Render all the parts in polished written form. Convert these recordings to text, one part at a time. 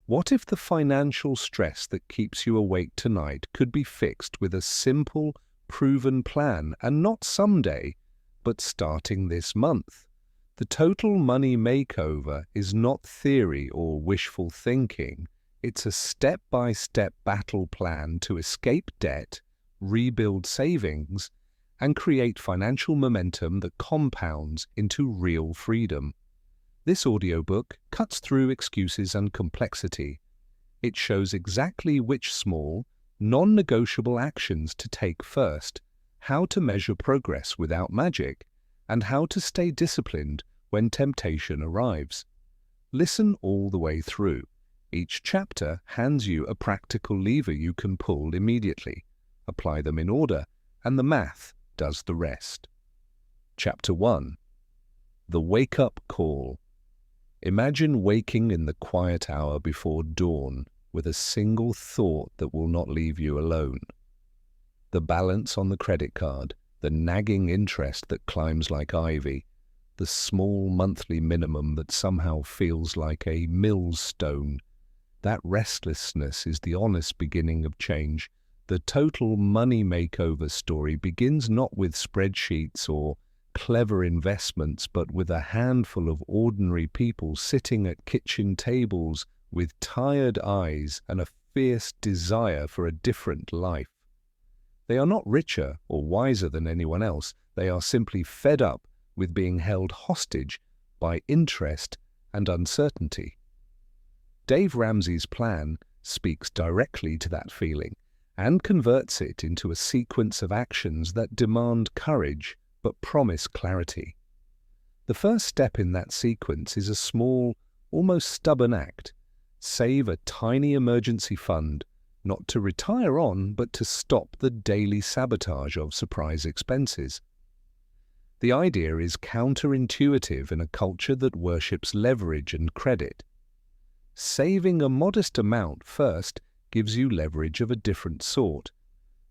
What if the financial stress that keeps you awake tonight could be fixed with a simple, proven plan, and not someday, but starting this month? The Total Money Makeover is not theory or wishful thinking. It's a step-by-step battle plan to escape debt, rebuild savings, and create financial momentum that compounds into real freedom. This audiobook cuts through excuses and complexity. It shows exactly which small, non-negotiable actions to take first, how to measure progress without magic, and how to stay disciplined when temptation arrives. Listen all the way through. Each chapter hands you a practical lever you can pull immediately. Apply them in order, and the math does the rest. Chapter 1. The Wake-Up Call. Imagine waking in the quiet hour before dawn with a single thought that will not leave you alone. The balance on the credit card, the nagging interest that climbs like ivy, the small monthly minimum that somehow feels like a millstone. That restlessness is the honest beginning of change. The Total Money Makeover story begins not with spreadsheets or clever investments, but with a handful of ordinary people sitting at kitchen tables with tired eyes and a fierce desire for a different life. They are not richer or wiser than anyone else. They are simply fed up with being held hostage by interest and uncertainty. Dave Ramsey's plan speaks directly to that feeling and converts it into a sequence of actions that demand courage but promise clarity. The first step in that sequence is a small, almost stubborn act. Save a tiny emergency fund, not to retire on, but to stop the daily sabotage of surprise expenses. The idea is counterintuitive in a culture that worships leverage and credit. Saving a modest amount first gives you leverage of a different sort.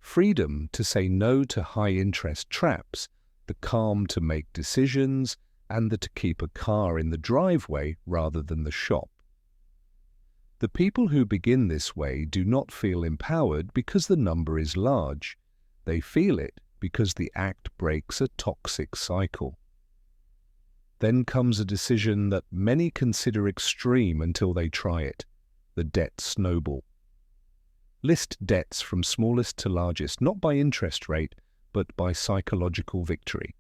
Freedom to say no to high-interest traps, the calm to make decisions, and the to keep a car in the driveway rather than the shop. The people who begin this way do not feel empowered because the number is large. They feel it because the act breaks a toxic cycle. Then comes a decision that many consider extreme until they try it: the debt snowball. List debts from smallest to largest, not by interest rate, but by psychological victory.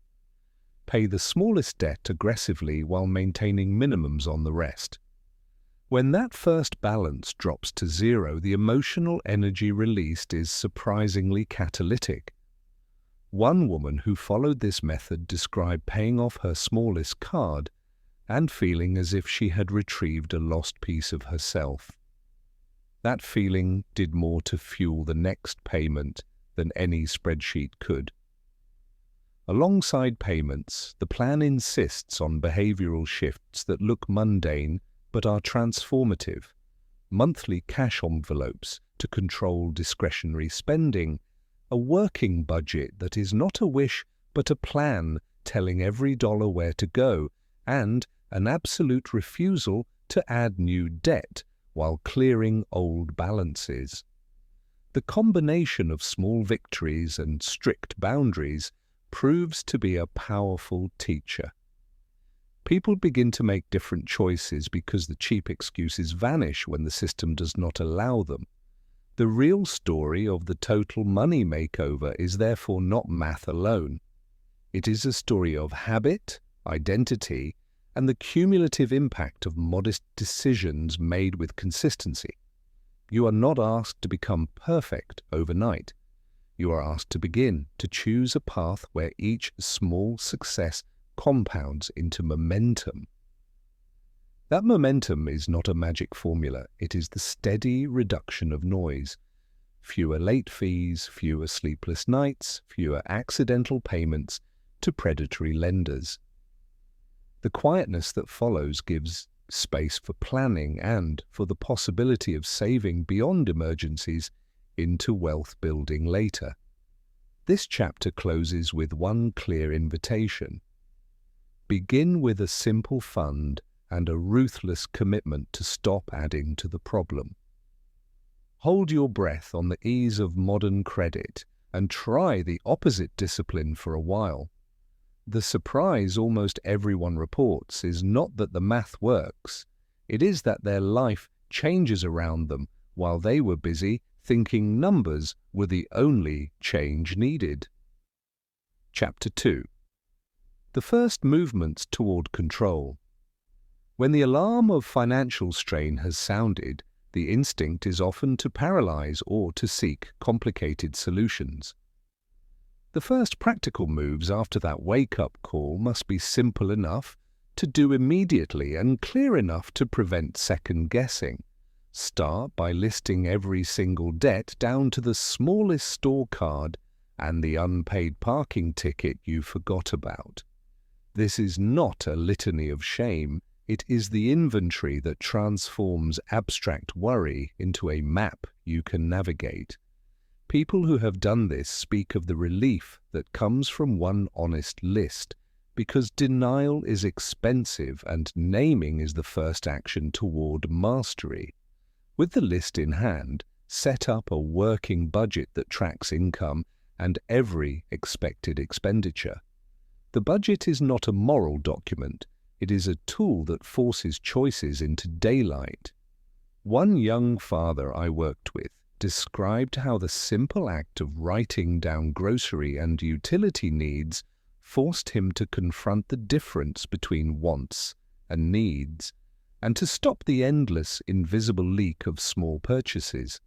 Pay the smallest debt aggressively while maintaining minimums on the rest. When that first balance drops to zero, the emotional energy released is surprisingly catalytic. One woman who followed this method described paying off her smallest card and feeling as if she had retrieved a lost piece of herself. That feeling did more to fuel the next payment than any spreadsheet could. Alongside payments, the plan insists on behavioral shifts that look mundane but are transformative. Monthly cash envelopes to control discretionary spending, a working budget that is not a wish but a plan telling every dollar where to go, and an absolute refusal to add new debt while clearing old balances. The combination of small victories and strict boundaries proves to be a powerful teacher. People begin to make different choices because the cheap excuses vanish when the system does not allow them. The real story of the Total Money Makeover is therefore not math alone. It is a story of habit, identity, and the cumulative impact of modest decisions made with consistency. You are not asked to become perfect overnight. You are asked to begin, to choose a path where each small success compounds into momentum. That momentum is not a magic formula. It is the steady reduction of noise. Fewer late fees, fewer sleepless nights, fewer accidental payments to predatory lenders. The quietness that follows gives space for planning and for the possibility of saving beyond emergencies into wealth building later. This chapter closes with one clear invitation. Begin with a simple fund and a ruthless commitment to stop adding to the problem. Hold your breath on the ease of modern credit and try the opposite discipline for a while. The surprise almost everyone reports is not that the math works, it is that their life changes around them while they were busy thinking numbers were the only change needed. Chapter 2. The first movements toward control. When the alarm of financial strain has sounded, the instinct is often to paralyze or to seek complicated solutions. The first practical moves after that wake-up call must be simple enough to do immediately and clear enough to prevent second-guessing. Start by listing every single debt down to the smallest store card and the unpaid parking ticket you forgot about. This is not a litany of shame. It is the inventory that transforms abstract worry into a map you can navigate. People who have done this speak of the relief that comes from one honest list, because denial is expensive and naming is the first action toward mastery. With the list in hand, set up a working budget that tracks income and every expected expenditure. The budget is not a moral document. It is a tool that forces choices into daylight. One young father I worked with described how the simple act of writing down grocery and utility needs forced him to confront the difference between wants and needs, and to stop the endless, invisible leak of small purchases.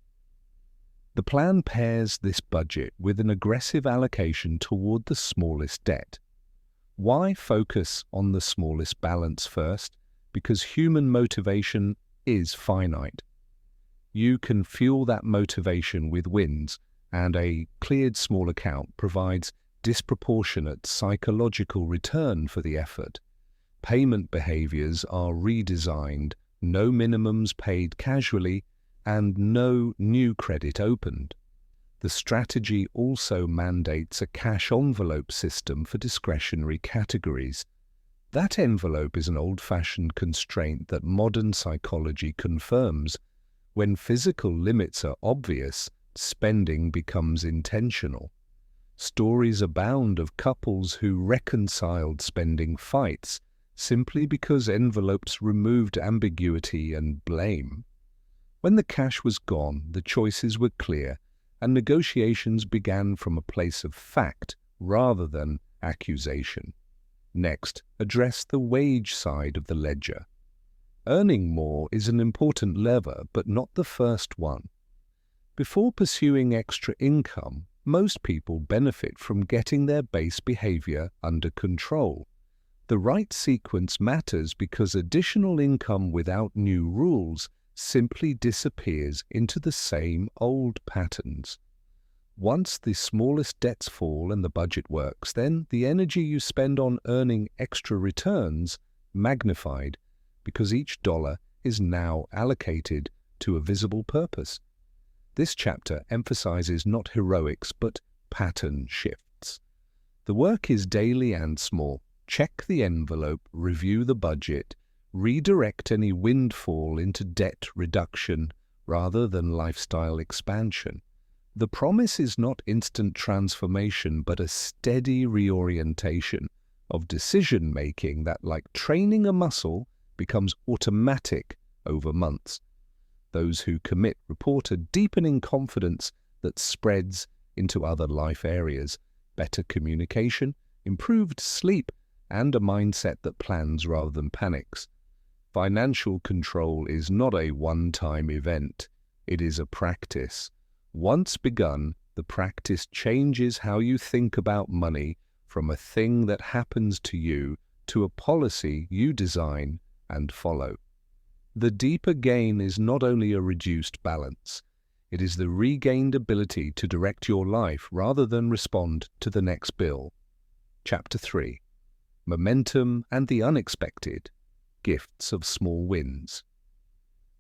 The plan pairs this budget with an aggressive allocation toward the smallest debt. Why focus on the smallest balance first? Because human motivation is finite. You can fuel that motivation with wins, and a cleared small account provides disproportionate psychological return for the effort. Payment behaviors are redesigned, no minimums paid casually, and no new credit opened. The strategy also mandates a cash envelope system for discretionary categories. That envelope is an old-fashioned constraint that modern psychology confirms. When physical limits are obvious, spending becomes intentional. Stories abound of couples who reconciled spending fights simply because envelopes removed ambiguity and blame. When the cash was gone, the choices were clear, and negotiations began from a place of fact rather than accusation. Next, address the wage side of the ledger. Earning more is an important lever, but not the first one. Before pursuing extra income, most people benefit from getting their base behavior under control. The right sequence matters because additional income without new rules simply disappears into the same old patterns. Once the smallest debts fall and the budget works, then the energy you spend on earning extra returns magnified, because each dollar is now allocated to a visible purpose. This chapter emphasizes not heroics but pattern shifts. The work is daily and small. Check the envelope, review the budget, redirect any windfall into debt reduction rather than lifestyle expansion. The promise is not instant transformation, but a steady reorientation of decision-making that, like training a muscle, becomes automatic over months. Those who commit report a deepening confidence that spreads into other life areas, better communication, improved sleep, and a mindset that plans rather than panics. Financial control is not a one-time event. It is a practice. Once begun, the practice changes how you think about money from a thing that happens to you to a policy you design and follow. The deeper gain is not only a reduced balance, it is the regained ability to direct your life rather than respond to the next bill. Chapter 3. Momentum and the Unexpected. Gifts of Small Wins.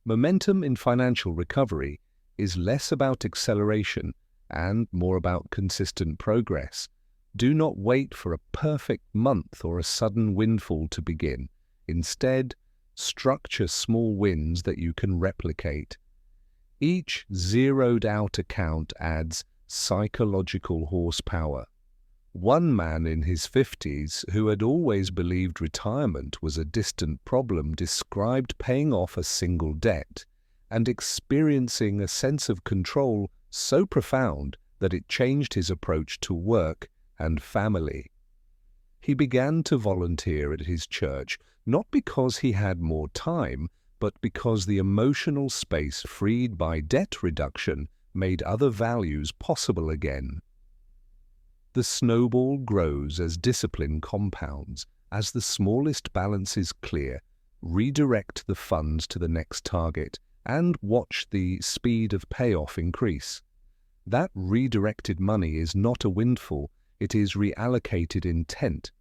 Momentum in financial recovery is less about acceleration and more about consistent progress. Do not wait for a perfect month or a sudden windfall to begin. Instead, Structure small wins that you can replicate. Each zeroed-out account adds psychological horsepower. One man in his 50s, who had always believed retirement was a distant problem, described paying off a single debt and experiencing a sense of control so profound that it changed his approach to work and family. He began to volunteer at his church, not because he had more time, but because the emotional space freed by debt reduction made other values possible again. The snowball grows as discipline compounds. As the smallest balances clear, redirect the funds to the next target and watch the speed of payoff increase. That redirected money is not a windfall, it is reallocated intent.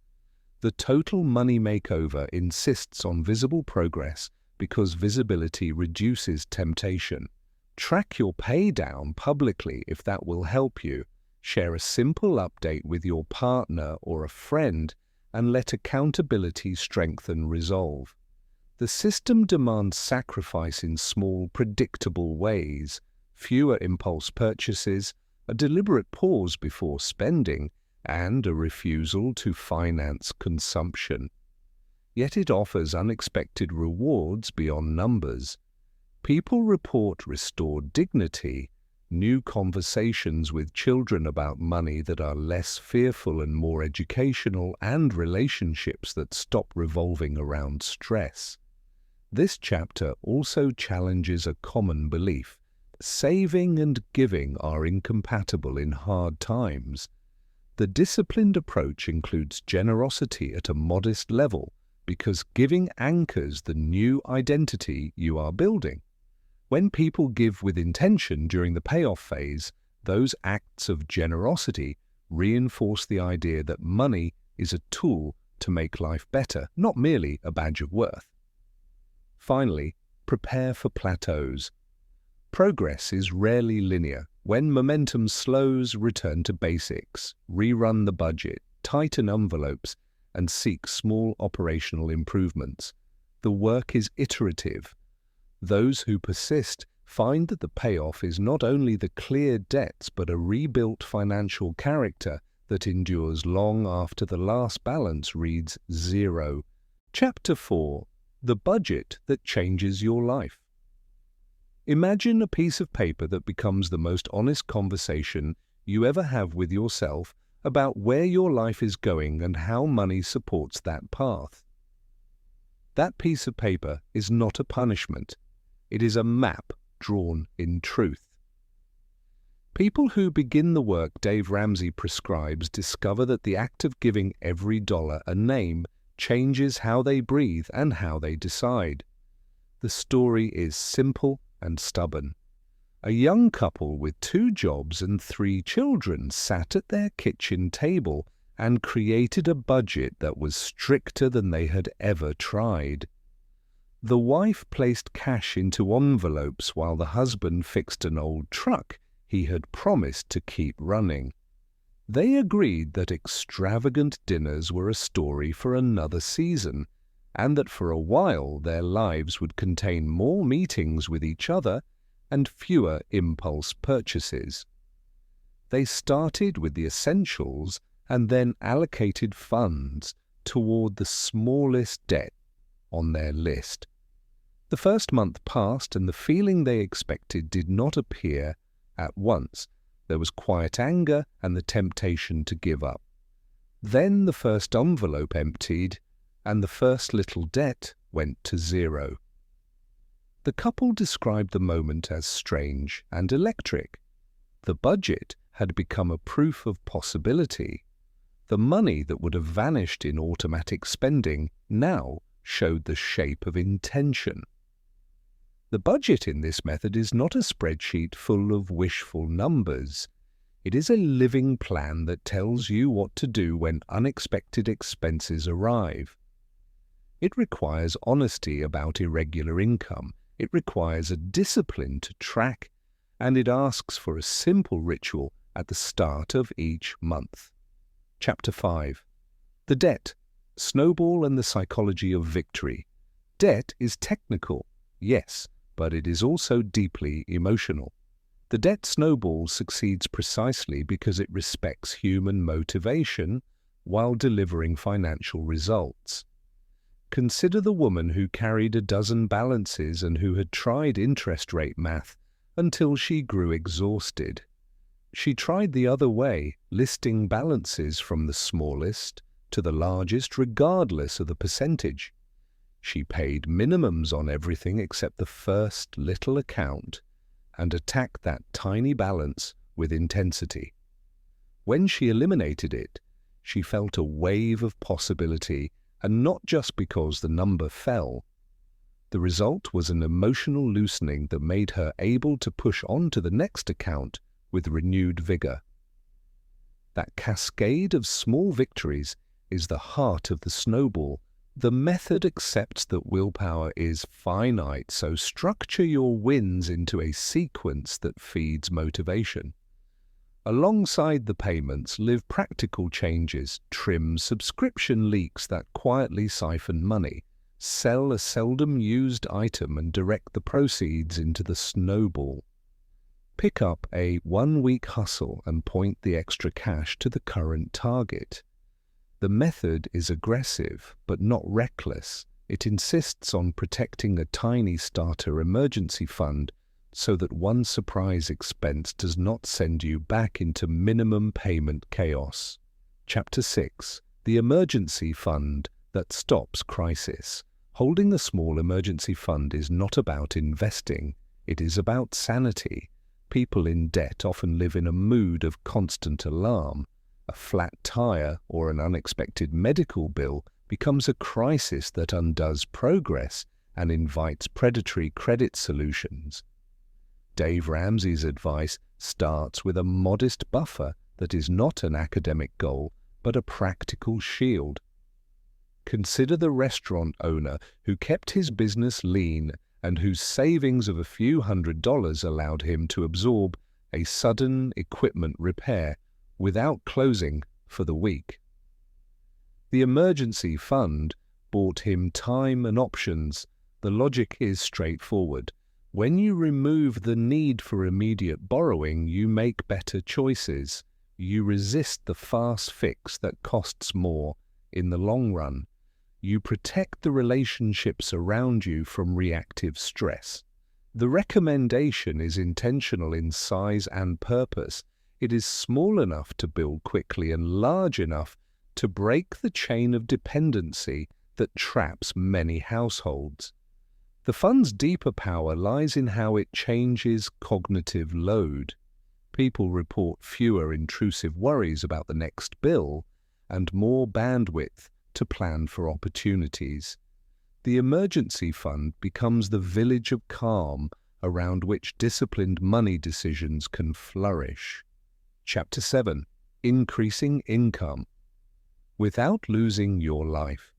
The Total Money Makeover insists on visible progress because visibility reduces temptation. Track your pay down publicly if that will help you. Share a simple update with your partner or a friend and let accountability strengthen resolve. The system demands sacrifice in small, predictable ways, fewer impulse purchases, a deliberate pause before spending, and a refusal to finance consumption. Yet it offers unexpected rewards beyond numbers. People report restored dignity, new conversations with children about money that are less fearful and more educational, and relationships that stop revolving around stress. This chapter also challenges a common belief: saving and giving are incompatible in hard times. The disciplined approach includes generosity at a modest level because giving anchors the new identity you are building. When people give with intention during the payoff phase, those acts of generosity reinforce the idea that money is a tool to make life better, not merely a badge of worth. Finally, prepare for plateaus. Progress is rarely linear. When momentum slows, return to basics, rerun the budget, tighten envelopes, and seek small operational improvements. The work is iterative. Those who persist find that the payoff is not only the cleared debts but a rebuilt financial character that endures long after the last balance reads zero. Chapter 4. The Budget That Changes Your Life. Imagine a piece of paper that becomes the most honest conversation you ever have with yourself about where your life is going and how money supports that path. That piece of paper is not a punishment. It is a map drawn in truth. People who begin the work Dave Ramsey prescribes discover that the act of giving every dollar a name changes how they breathe and how they decide. The story is simple and stubborn. A young couple with 2 jobs and 3 children sat at their kitchen table and created a budget that was stricter than they had ever tried. The wife placed cash into envelopes while the husband fixed an old truck he had promised to keep running. They agreed that extravagant dinners were a story for another season, and that for a while their lives would contain more meetings with each other and fewer impulse purchases. They started with the essentials and then allocated funds toward the smallest debt on their list. The first month passed and the feeling they expected did not appear at once. There was quiet anger and the temptation to give up. Then the first envelope emptied and the first little debt went to zero. The couple described the moment as strange and electric. The budget had become a proof of possibility. The money that would have vanished in automatic spending now showed the shape of intention. The budget in this method is not a spreadsheet full of wishful numbers. It is a living plan that tells you what to do when unexpected expenses arrive. It requires honesty about irregular income. It requires a discipline to track, and it asks for a simple ritual at the start of each month. Chapter 5. The Debt, Snowball and the Psychology of Victory. Debt is technical, yes, but it is also deeply emotional. The debt snowball succeeds precisely because it respects human motivation while delivering financial results. Consider the woman who carried a dozen balances and who had tried interest rate math until she grew exhausted. She tried the other way, listing balances from the smallest to the largest regardless of the percentage. She paid minimums on everything except the first little account and attacked that tiny balance with intensity. When she eliminated it, she felt a wave of possibility, and not just because the number fell. The result was an emotional loosening that made her able to push on to the next account with renewed vigor. That cascade of small victories is the heart of the snowball. The method accepts that willpower is finite, so structure your wins into a sequence that feeds motivation. Alongside the payments, live practical changes, trim subscription leaks that quietly siphon money, sell a seldom-used item and direct the proceeds into the snowball. Pick up a one-week hustle and point the extra cash to the current target. The method is aggressive, but not reckless. It insists on protecting a tiny starter emergency fund so that one surprise expense does not send you back into minimum payment chaos. Chapter 6. The Emergency Fund That Stops Crisis. Holding a small emergency fund is not about investing. It is about sanity. People in debt often live in a mood of constant alarm. A flat tire or an unexpected medical bill becomes a crisis that undoes progress and invites predatory credit solutions. Dave Ramsey's advice starts with a modest buffer that is not an academic goal, but a practical shield. Consider the restaurant owner who kept his business lean and whose savings of a few $100s allowed him to absorb a sudden equipment repair without closing for the week. The emergency fund bought him time and options. The logic is straightforward. When you remove the need for immediate borrowing, you make better choices. You resist the fast fix that costs more in the long run. You protect the relationships around you from reactive stress. The recommendation is intentional in size and purpose. It is small enough to build quickly and large enough to break the chain of dependency that traps many households. The fund's deeper power lies in how it changes cognitive load. People report fewer intrusive worries about the next bill and more bandwidth to plan for opportunities. The emergency fund becomes the village of calm around which disciplined money decisions can flourish. Chapter 7. Increasing Income. Without losing your life.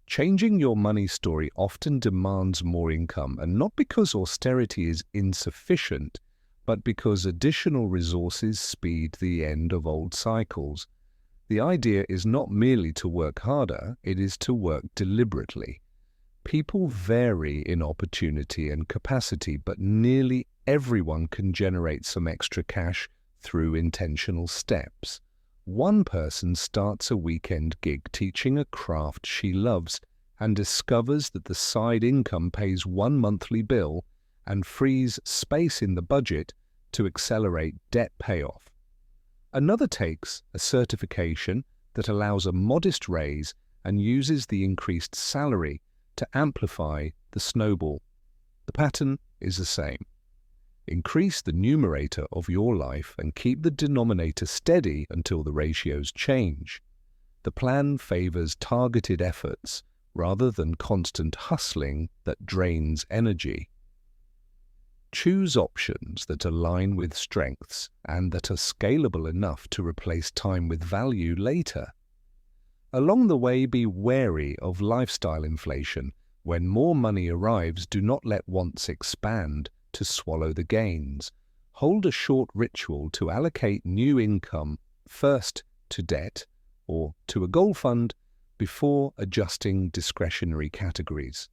Changing your money story often demands more income, and not because austerity is insufficient, but because additional resources speed the end of old cycles. The idea is not merely to work harder, it is to work deliberately. People vary in opportunity and capacity, but nearly everyone can generate some extra cash through intentional steps. One person starts a weekend gig teaching a craft she loves and discovers that the side income pays one monthly bill and frees space in the budget to accelerate debt payoff. Another takes a certification that allows a modest raise and uses the increased salary to amplify the snowball. The pattern is the same. Increase the numerator of your life and keep the denominator steady until the ratios change. The plan favors targeted efforts rather than constant hustling that drains energy. Choose options that align with strengths and that are scalable enough to replace time with value later. Along the way, be wary of lifestyle inflation. When more money arrives, do not let wants expand to swallow the gains. Hold a short ritual to allocate new income first to debt or to a goal fund before adjusting discretionary categories.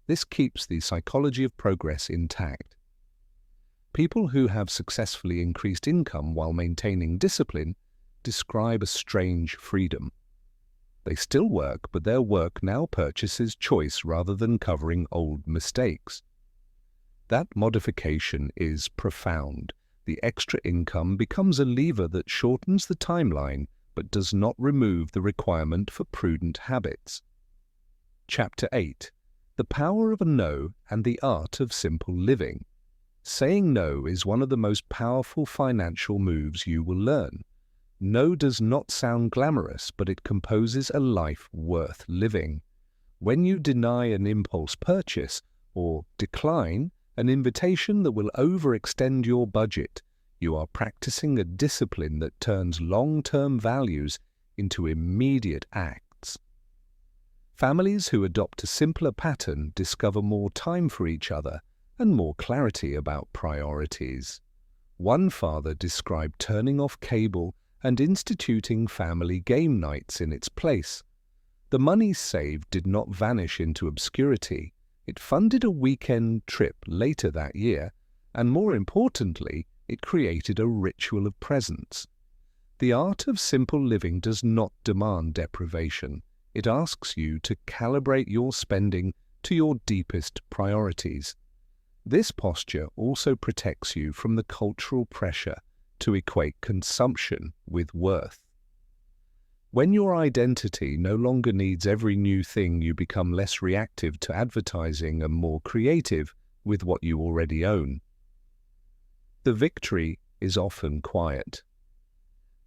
This keeps the psychology of progress intact. People who have successfully increased income while maintaining discipline describe a strange freedom. They still work, but their work now purchases choice rather than covering old mistakes. That modification is profound. The extra income becomes a lever that shortens the timeline but does not remove the requirement for prudent habits. Chapter 8. The Power of a No and the Art of Simple Living. Saying no is one of the most powerful financial moves you will learn. No does not sound glamorous, but it composes a life worth living. When you deny an impulse purchase or decline an invitation that will overextend your budget, you are practicing a discipline that turns long-term values into immediate acts. Families who adopt a simpler pattern discover more time for each other and more clarity about priorities. One father described turning off cable and instituting family game nights in its place. The money saved did not vanish into obscurity. It funded a weekend trip later that year, and more importantly, it created a ritual of presence. The art of simple living does not demand deprivation. It asks you to calibrate your spending to your deepest priorities. This posture also protects you from the cultural pressure to equate consumption with worth. When your identity no longer needs every new thing, you become less reactive to advertising and more creative with what you already own. The victory is often quiet.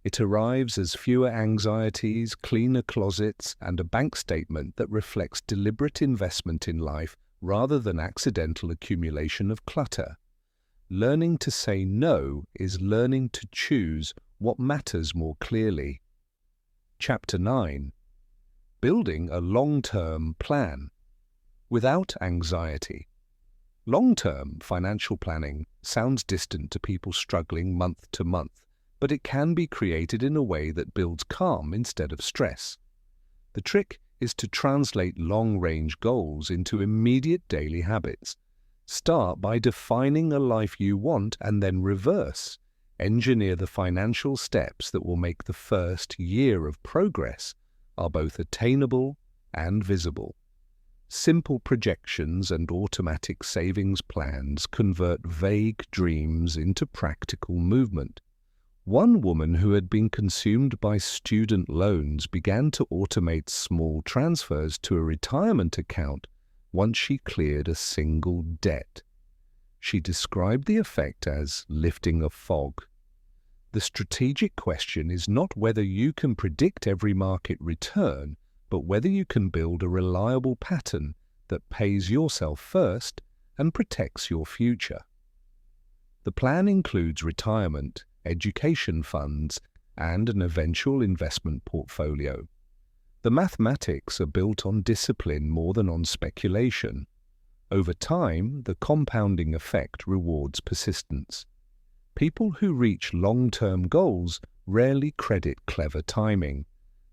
It arrives as fewer anxieties, cleaner closets, and a bank statement that reflects deliberate investment in life rather than accidental accumulation of clutter. Learning to say no is learning to choose what matters more clearly. Chapter 9. Building a long-term plan. Without anxiety. Long-term financial planning sounds distant to people struggling month to month, but it can be created in a way that builds calm instead of stress. The trick is to translate long-range goals into immediate daily habits. Start by defining a life you want and then reverse. Engineer the financial steps that will make the first year of progress are both attainable and visible. Simple projections and automatic savings plans convert vague dreams into practical movement. One woman who had been consumed by student loans began to automate small transfers to a retirement account once she cleared a single debt. She described the effect as lifting a fog. The strategic question is not whether you can predict every market return, but whether you can build a reliable pattern that pays yourself first and protects your future. The plan includes retirement, education funds, and an eventual investment portfolio. The mathematics are built on discipline more than on speculation. Over time, the compounding effect rewards persistence. People who reach long-term goals rarely credit clever timing.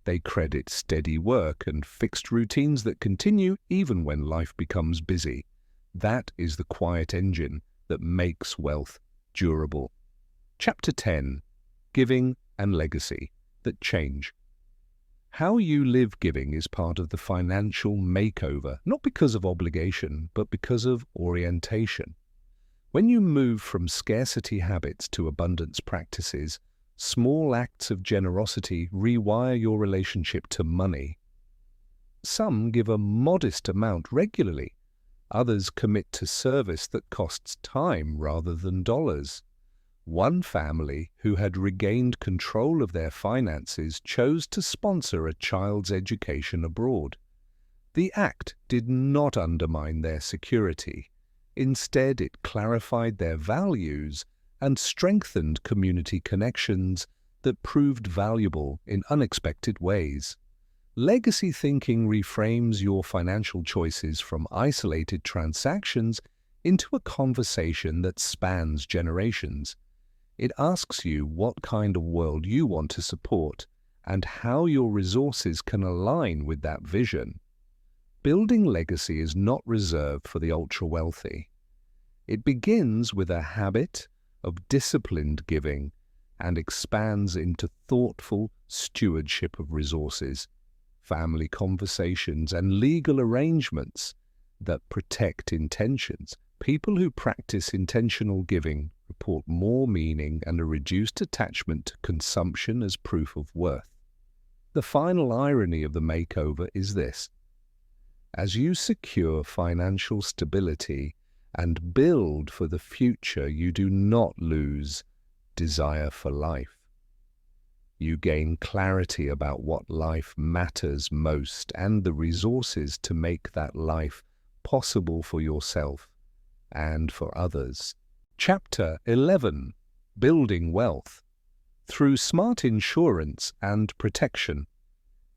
They credit steady work and fixed routines that continue even when life becomes busy. That is the quiet engine that makes wealth durable. Chapter 10. Giving and Legacy that Change. How you live giving is part of the financial makeover, not because of obligation, but because of orientation. When you move from scarcity habits to abundance practices, small acts of generosity rewire your relationship to money. Some give a modest amount regularly. Others commit to service that costs time rather than dollars. One family who had regained control of their finances chose to sponsor a child's education abroad. The act did not undermine their security. Instead, it clarified their values and strengthened community connections that proved valuable in unexpected ways. Legacy thinking reframes your financial choices from isolated transactions into a conversation that spans generations. It asks you what kind of world you want to support and how your resources can align with that vision. Building legacy is not reserved for the ultra-wealthy. It begins with a habit of disciplined giving and expands into thoughtful stewardship of resources, family conversations, and legal arrangements that protect intentions. People who practice intentional giving report more meaning and a reduced attachment to consumption as proof of worth. The final irony of the makeover is this: as you secure financial stability and build for the future, you do not lose desire for life. You gain clarity about what life matters most and the resources to make that life possible for yourself and for others. Chapter 11. Building Wealth. Through smart insurance and protection.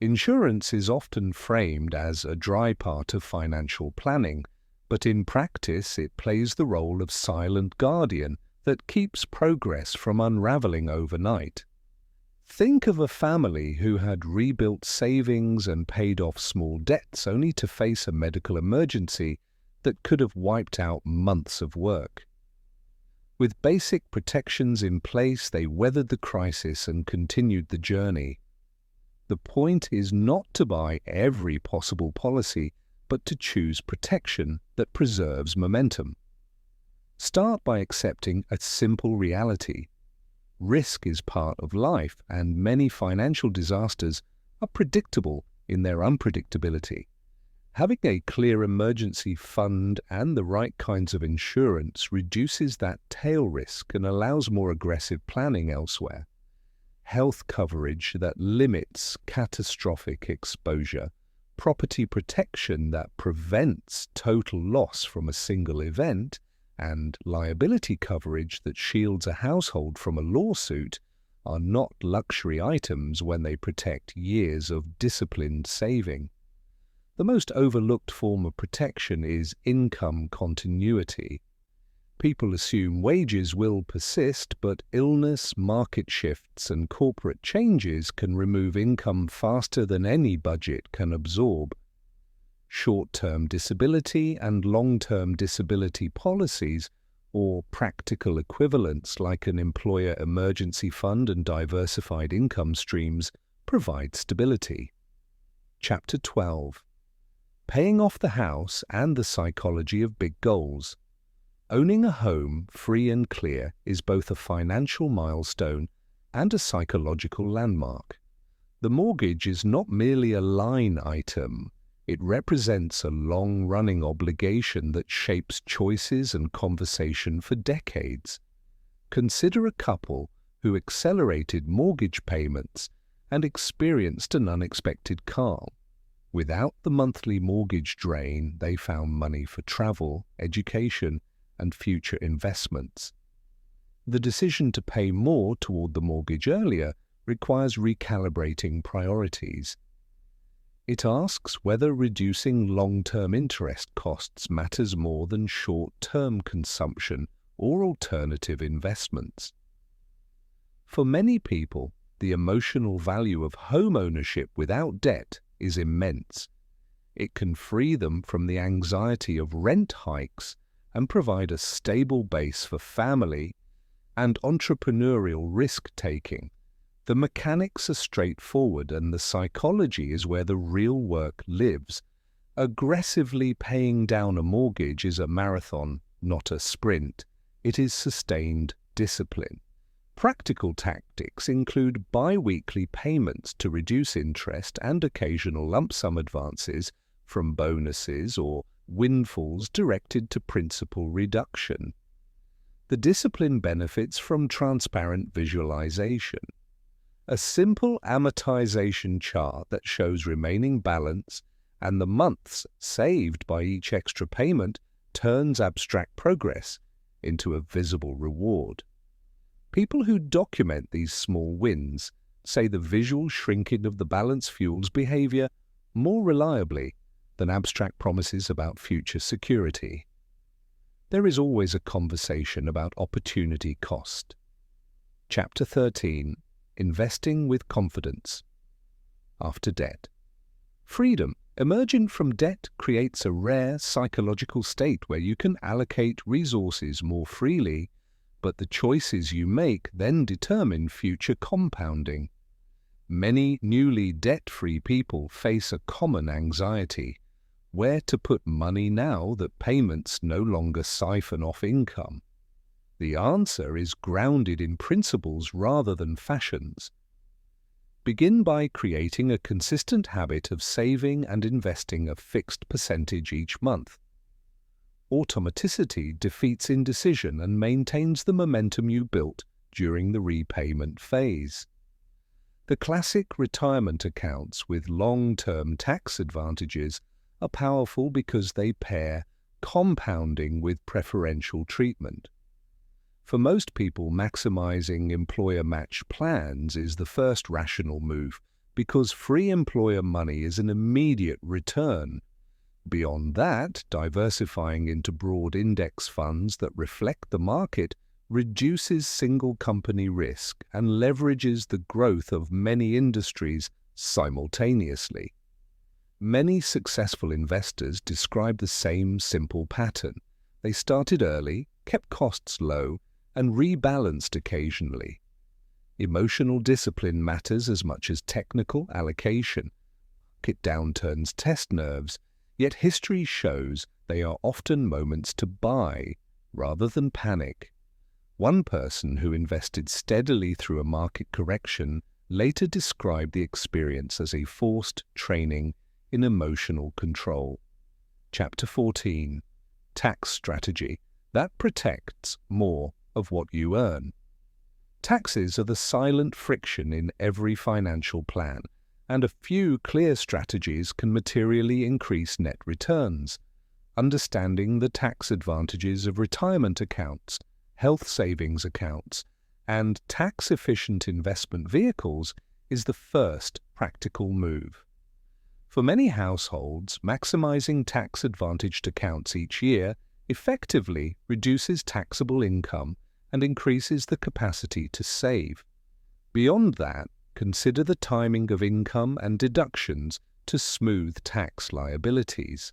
Insurance is often framed as a dry part of financial planning, but in practice it plays the role of silent guardian that keeps progress from unraveling overnight. Think of a family who had rebuilt savings and paid off small debts only to face a medical emergency that could have wiped out months of work. With basic protections in place, they weathered the crisis and continued the journey. The point is not to buy every possible policy, but to choose protection that preserves momentum. Start by accepting a simple reality. Risk is part of life, and many financial disasters are predictable in their unpredictability. Having a clear emergency fund and the right kinds of insurance reduces that tail risk and allows more aggressive planning elsewhere. Health coverage that limits catastrophic exposure, property protection that prevents total loss from a single event, and liability coverage that shields a household from a lawsuit are not luxury items when they protect years of disciplined saving. The most overlooked form of protection is income continuity. People assume wages will persist, but illness, market shifts, and corporate changes can remove income faster than any budget can absorb. Short-term disability and long-term disability policies, or practical equivalents like an employer emergency fund and diversified income streams, provide stability. Chapter 12. Paying off the house and the psychology of big goals. Owning a home free and clear is both a financial milestone and a psychological landmark. The mortgage is not merely a line item. It represents a long-running obligation that shapes choices and conversation for decades. Consider a couple who accelerated mortgage payments and experienced an unexpected calm. Without the monthly mortgage drain, they found money for travel, education, and future investments. The decision to pay more toward the mortgage earlier requires recalibrating priorities. It asks whether reducing long-term interest costs matters more than short-term consumption or alternative investments. For many people, the emotional value of home ownership without debt is immense. It can free them from the anxiety of rent hikes and provide a stable base for family and entrepreneurial risk-taking. The mechanics are straightforward and the psychology is where the real work lives. Aggressively paying down a mortgage is a marathon, not a sprint. It is sustained discipline. Practical tactics include bi-weekly payments to reduce interest and occasional lump sum advances from bonuses or windfalls directed to principal reduction. The discipline benefits from transparent visualization. A simple amortization chart that shows remaining balance and the months saved by each extra payment turns abstract progress into a visible reward. People who document these small wins say the visual shrinking of the balance fuels behavior more reliably than abstract promises about future security. There is always a conversation about opportunity cost. Chapter 13. Investing with confidence. After debt. Freedom Emerging from debt creates a rare psychological state where you can allocate resources more freely, but the choices you make then determine future compounding. Many newly debt-free people face a common anxiety: where to put money now that payments no longer siphon off income. The answer is grounded in principles rather than fashions. Begin by creating a consistent habit of saving and investing a fixed percentage each month. Automaticity defeats indecision and maintains the momentum you built during the repayment phase. The classic retirement accounts with long-term tax advantages are powerful because they pair compounding with preferential treatment. For most people, maximizing employer-matched plans is the first rational move because free employer money is an immediate return. Beyond that, diversifying into broad index funds that reflect the market reduces single company risk and leverages the growth of many industries simultaneously. Many successful investors describe the same simple pattern. They started early, kept costs low, and rebalanced occasionally. Emotional discipline matters as much as technical allocation. Market downturns test nerves, yet history shows they are often moments to buy rather than panic. One person who invested steadily through a market correction later described the experience as a forced training in emotional control. Chapter 14. Tax Strategy that protects more of what you earn. Taxes are the silent friction in every financial plan, and a few clear strategies can materially increase net returns. Understanding the tax advantages of retirement accounts, health savings accounts, and tax-efficient investment vehicles is the first practical move. For many households, maximizing tax-advantaged accounts each year effectively reduces taxable income and increases the capacity to save. Beyond that, consider the timing of income and deductions to smooth tax liabilities.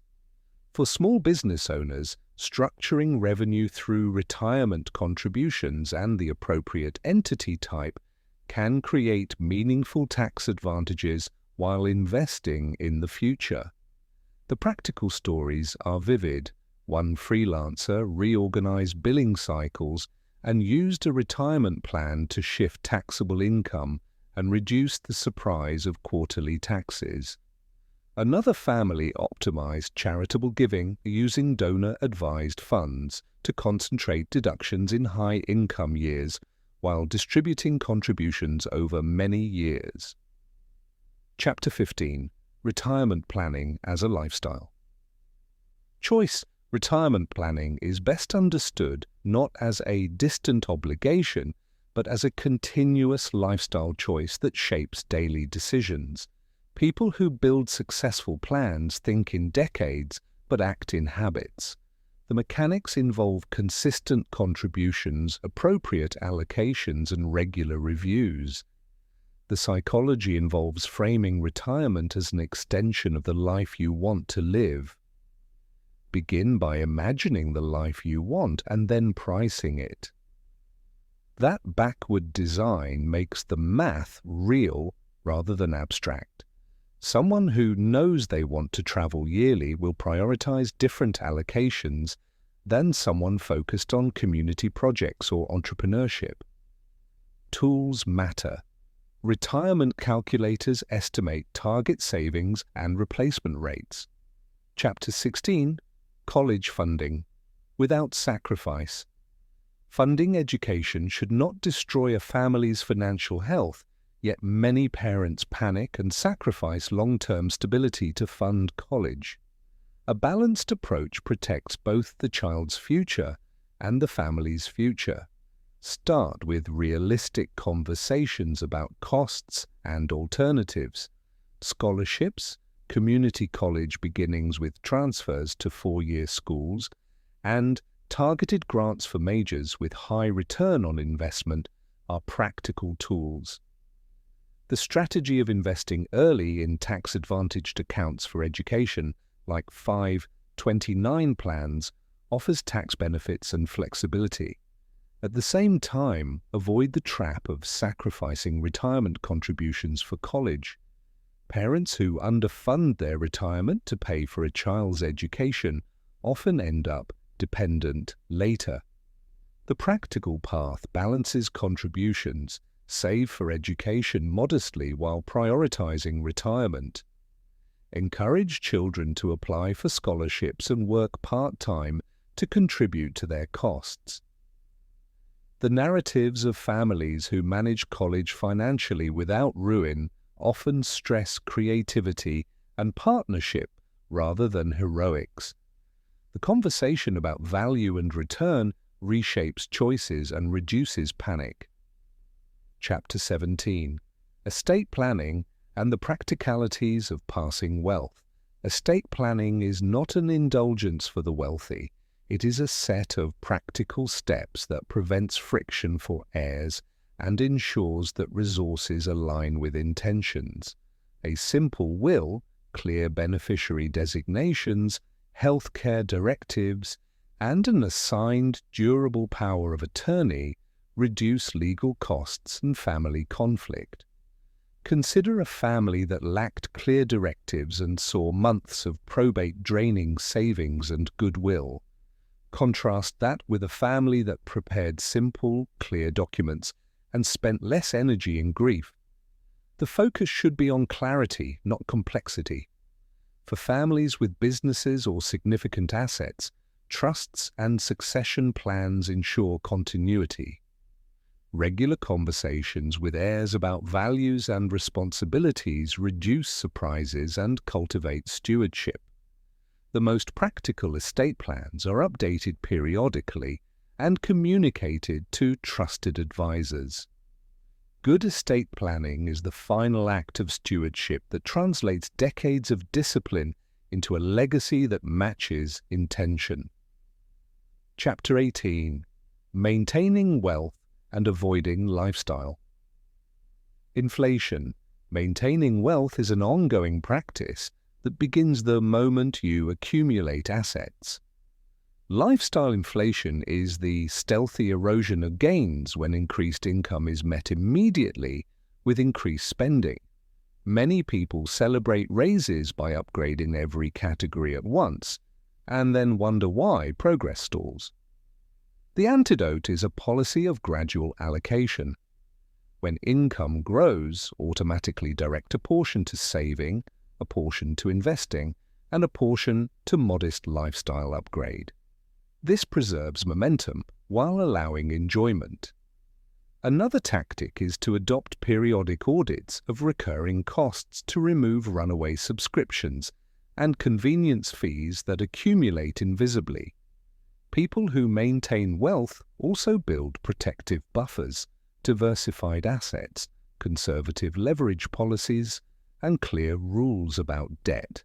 For small business owners, structuring revenue through retirement contributions and the appropriate entity type can create meaningful tax advantages while investing in the future. The practical stories are vivid. One freelancer reorganized billing cycles and used a retirement plan to shift taxable income and reduce the surprise of quarterly taxes. Another family optimized charitable giving using donor-advised funds to concentrate deductions in high-income years while distributing contributions over many years. Chapter 15. Retirement Planning as a Lifestyle. Choice retirement planning is best understood not as a distant obligation, but as a continuous lifestyle choice that shapes daily decisions. People who build successful plans think in decades, but act in habits. The mechanics involve consistent contributions, appropriate allocations, and regular reviews. The psychology involves framing retirement as an extension of the life you want to live. Begin by imagining the life you want and then pricing it. That backward design makes the math real rather than abstract. Someone who knows they want to travel yearly will prioritize different allocations than someone focused on community projects or entrepreneurship. Tools matter. Retirement calculators estimate target savings and replacement rates. Chapter 16. College funding. Without sacrifice. Funding education should not destroy a family's financial health, yet many parents panic and sacrifice long-term stability to fund college. A balanced approach protects both the child's future and the family's future. Start with realistic conversations about costs and alternatives. Scholarships, community college beginnings with transfers to four-year schools, and targeted grants for majors with high return on investment are practical tools. The strategy of investing early in tax-advantaged accounts for education, like 529 plans, offers tax benefits and flexibility. At the same time, avoid the trap of sacrificing retirement contributions for college. Parents who underfund their retirement to pay for a child's education often end up dependent later. The practical path balances contributions, save for education modestly while prioritizing retirement. Encourage children to apply for scholarships and work part-time to contribute to their costs. The narratives of families who manage college financially without ruin often stress creativity and partnership rather than heroics. The conversation about value and return reshapes choices and reduces panic. Chapter 17. Estate Planning and the Practicalities of Passing Wealth. Estate planning is not an indulgence for the wealthy. It is a set of practical steps that prevents friction for heirs and ensures that resources align with intentions. A simple will, clear beneficiary designations, healthcare directives, and an assigned durable power of attorney reduce legal costs and family conflict. Consider a family that lacked clear directives and saw months of probate draining savings and goodwill. Contrast that with a family that prepared simple, clear documents and spent less energy in grief. The focus should be on clarity, not complexity. For families with businesses or significant assets, trusts and succession plans ensure continuity. Regular conversations with heirs about values and responsibilities reduce surprises and cultivate stewardship. The most practical estate plans are updated periodically and communicated to trusted advisors. Good estate planning is the final act of stewardship that translates decades of discipline into a legacy that matches intention. Chapter 18. Maintaining Wealth and Avoiding Lifestyle. Inflation. Maintaining wealth is an ongoing practice that begins the moment you accumulate assets. Lifestyle inflation is the stealthy erosion of gains when increased income is met immediately with increased spending. Many people celebrate raises by upgrading every category at once, and then wonder why progress stalls. The antidote is a policy of gradual allocation. When income grows, automatically direct a portion to saving, a portion to investing, and a portion to modest lifestyle upgrade. This preserves momentum while allowing enjoyment. Another tactic is to adopt periodic audits of recurring costs to remove runaway subscriptions and convenience fees that accumulate invisibly. People who maintain wealth also build protective buffers, diversified assets, conservative leverage policies, and clear rules about debt.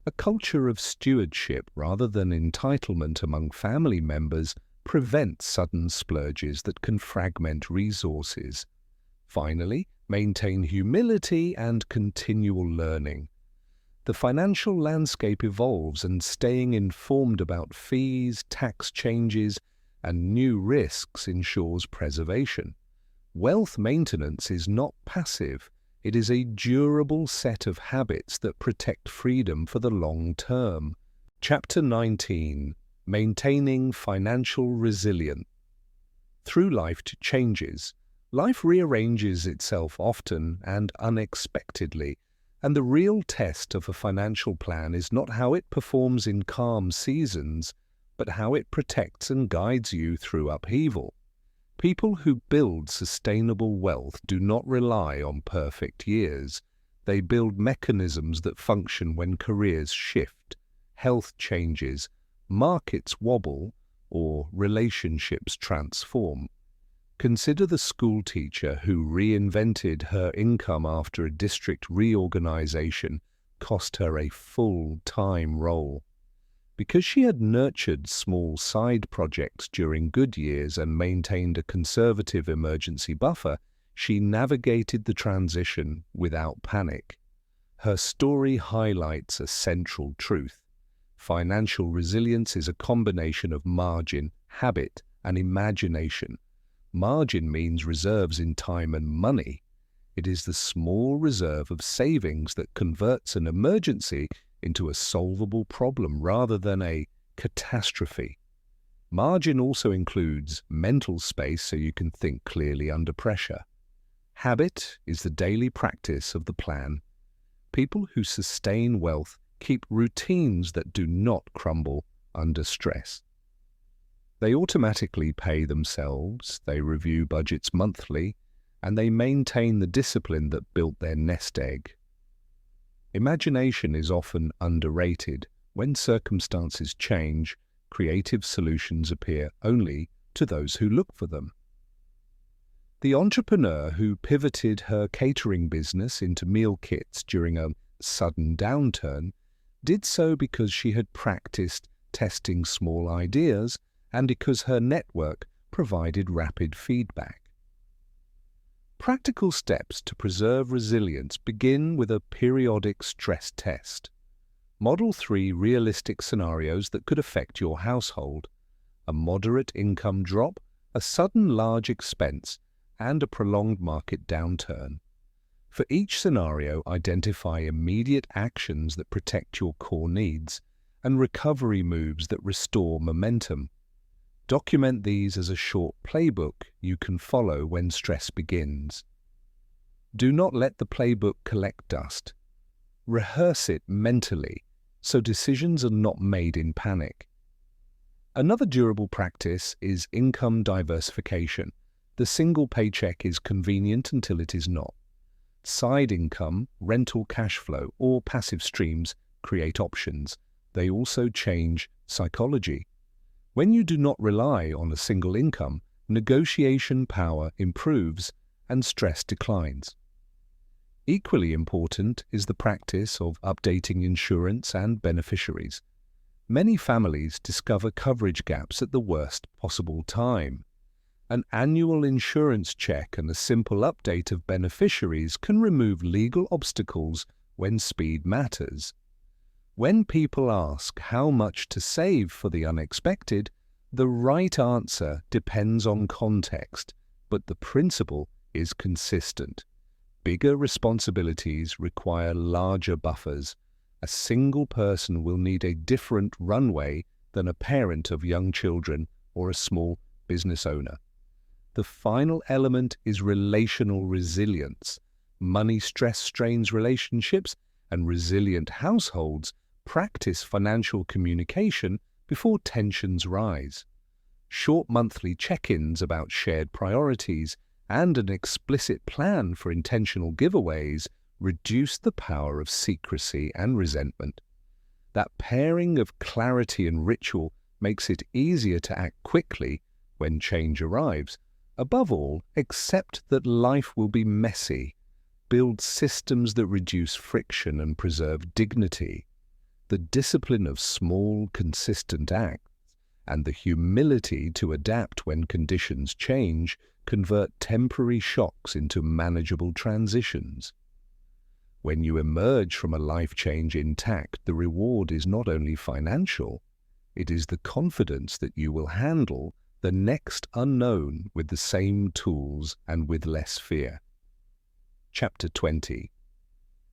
A culture of stewardship rather than entitlement among family members prevents sudden splurges that can fragment resources. Finally, maintain humility and continual learning. The financial landscape evolves, and staying informed about fees, tax changes, and new risks ensures preservation. Wealth maintenance is not passive. It is a durable set of habits that protect freedom for the long term. Chapter 19. Maintaining Financial Resilience. Through life changes, life rearranges itself often and unexpectedly, and the real test of a financial plan is not how it performs in calm seasons, but how it protects and guides you through upheaval. People who build sustainable wealth do not rely on perfect years. They build mechanisms that function when careers shift, health changes, markets wobble, or relationships transform. Consider the school teacher who reinvented her income after a district reorganization cost her a full-time role. Because she had nurtured small side projects during good years and maintained a conservative emergency buffer, she navigated the transition without panic. Her story highlights a central truth. Financial resilience is a combination of margin, habit, and imagination. Margin means reserves in time and money. It is the small reserve of savings that converts an emergency into a solvable problem rather than a catastrophe. Margin also includes mental space so you can think clearly under pressure. Habit is the daily practice of the plan. People who sustain wealth keep routines that do not crumble under stress. They automatically pay themselves, they review budgets monthly, and they maintain the discipline that built their nest egg. Imagination is often underrated. When circumstances change, creative solutions appear only to those who look for them. The entrepreneur who pivoted her catering business into meal kits during a sudden downturn did so because she had practiced testing small ideas and because her network provided rapid feedback. Practical steps to preserve resilience begin with a periodic stress test. Model 3 realistic scenarios that could affect your household: a moderate income drop, a sudden large expense, and a prolonged market downturn. For each scenario, identify immediate actions that protect your core needs and recovery moves that restore momentum. Document these as a short playbook you can follow when stress begins. Do not let the playbook collect dust. Rehearse it mentally so decisions are not made in panic. Another durable practice is income diversification. The single paycheck is convenient until it is not. Side income, rental cash flow, or passive streams create options. They also change psychology. When you do not rely on a single income, negotiation power improves and stress declines. Equally important is the practice of updating insurance and beneficiaries. Many families discover coverage gaps at the worst possible time. An annual insurance check and a simple update of beneficiaries can remove legal obstacles when speed matters. When people ask how much to save for the unexpected, the right answer depends on context, but the principle is consistent. Bigger responsibilities require larger buffers. A single person will need a different runway than a parent of young children or a small business owner. The final element is relational resilience. Money stress strains relationships, and resilient households practice financial communication before tensions rise. Short monthly check-ins about shared priorities and an explicit plan for intentional giveaways reduce the power of secrecy and resentment. That pairing of clarity and ritual makes it easier to act quickly when change arrives. Above all, accept that life will be messy. Build systems that reduce friction and preserve dignity. The discipline of small, consistent acts and the humility to adapt when conditions change convert temporary shocks into manageable transitions. When you emerge from a life change intact, the reward is not only financial, it is the confidence that you will handle the next unknown with the same tools and with less fear. Chapter 20.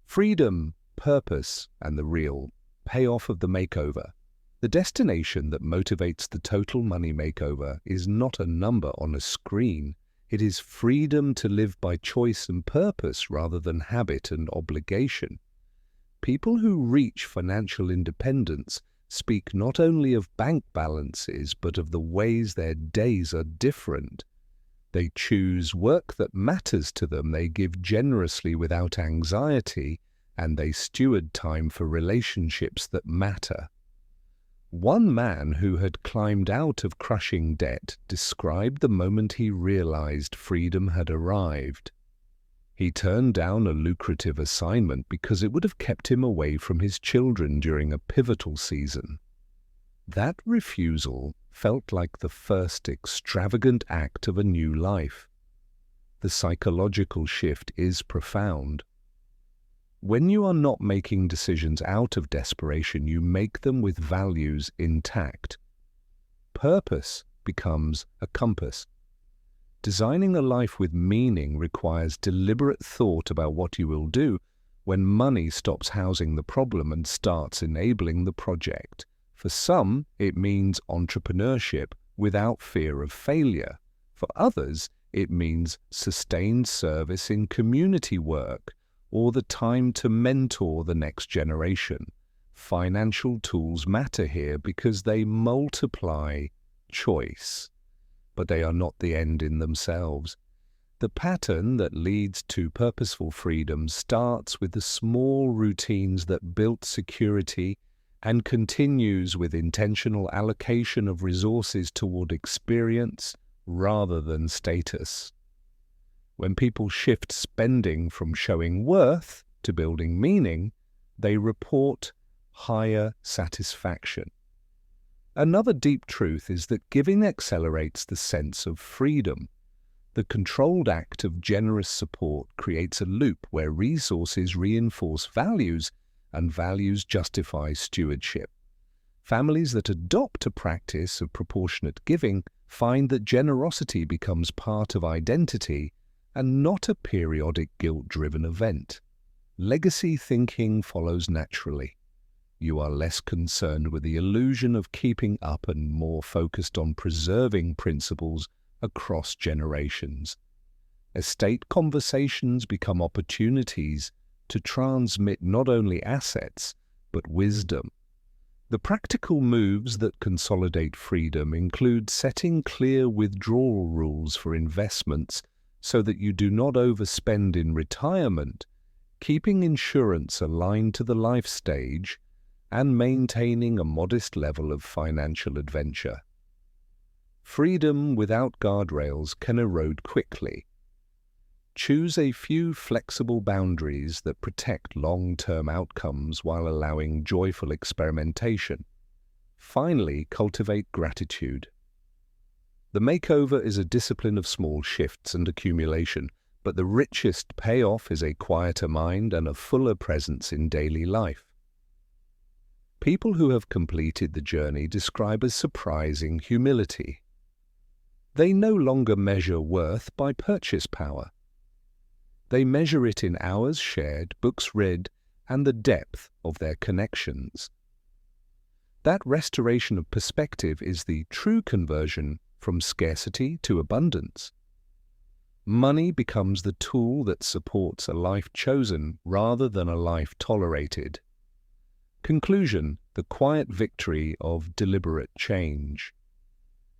Freedom, Purpose, and the Real Payoff of the Makeover. The destination that motivates the Total Money Makeover is not a number on a screen. It is freedom to live by choice and purpose rather than habit and obligation. People who reach financial independence speak not only of bank balances but of the ways their days are different. They choose work that matters to them, they give generously without anxiety, and they steward time for relationships that matter. One man who had climbed out of crushing debt described the moment he realized freedom had arrived. He turned down a lucrative assignment because it would have kept him away from his children during a pivotal season. That refusal felt like the first extravagant act of a new life. the psychological shift is profound. When you are not making decisions out of desperation, you make them with values intact. Purpose becomes a compass. Designing a life with meaning requires deliberate thought about what you will do when money stops housing the problem and starts enabling the project. For some, it means entrepreneurship without fear of failure. For others, it means sustained service in community work or the time to mentor the next generation. Financial tools matter here because they multiply choice, but they are not the end in themselves. The pattern that leads to purposeful freedom starts with the small routines that build security and continues with intentional allocation of resources toward experience rather than status. When people shift spending from showing worth to building meaning, they report higher satisfaction. Another deep truth is that giving accelerates the sense of freedom. The controlled act of generous support creates a loop where resources reinforce values and values justify stewardship. Families that adopt a practice of proportionate giving find that generosity becomes part of identity and not a periodic guilt-driven event. Legacy thinking follows naturally. You are less concerned with the illusion of keeping up and more focused on preserving principles across generations. Estate conversations become opportunities to transmit not only assets, but wisdom. The practical moves that consolidate freedom include setting clear withdrawal rules for investments so that you do not overspend in retirement, keeping insurance aligned to the life stage, and maintaining a modest level of financial adventure. Freedom without guardrails can erode quickly. Choose a few flexible boundaries that protect long-term outcomes while allowing joyful experimentation. Finally, cultivate gratitude. The makeover is a discipline of small shifts and accumulation, but the richest payoff is a quieter mind and a fuller presence in daily life. People who have completed the journey describe a surprising humility. They no longer measure worth by purchase power. They measure it in hours shared, books read, and the depth of their connections. That restoration of perspective is the true conversion from scarcity to abundance. Money becomes the tool that supports a life chosen rather than a life tolerated. Conclusion: the quiet victory of deliberate change.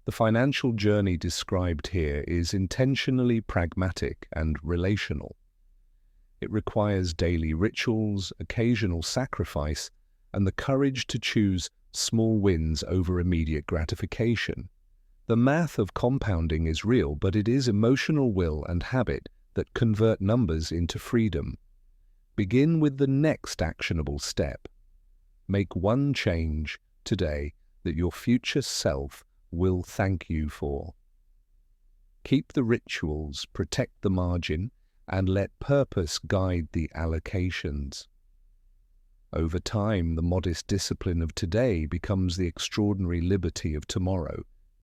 The financial journey described here is intentionally pragmatic and relational. It requires daily rituals, occasional sacrifice, and the courage to choose small wins over immediate gratification. The math of compounding is real, but it is emotional will and habit that convert numbers into freedom. Begin with the next actionable step. Make one change today that your future self will thank you for. Keep the rituals, protect the margin, and let purpose guide the allocations. Over time, the modest discipline of today becomes the extraordinary liberty of tomorrow.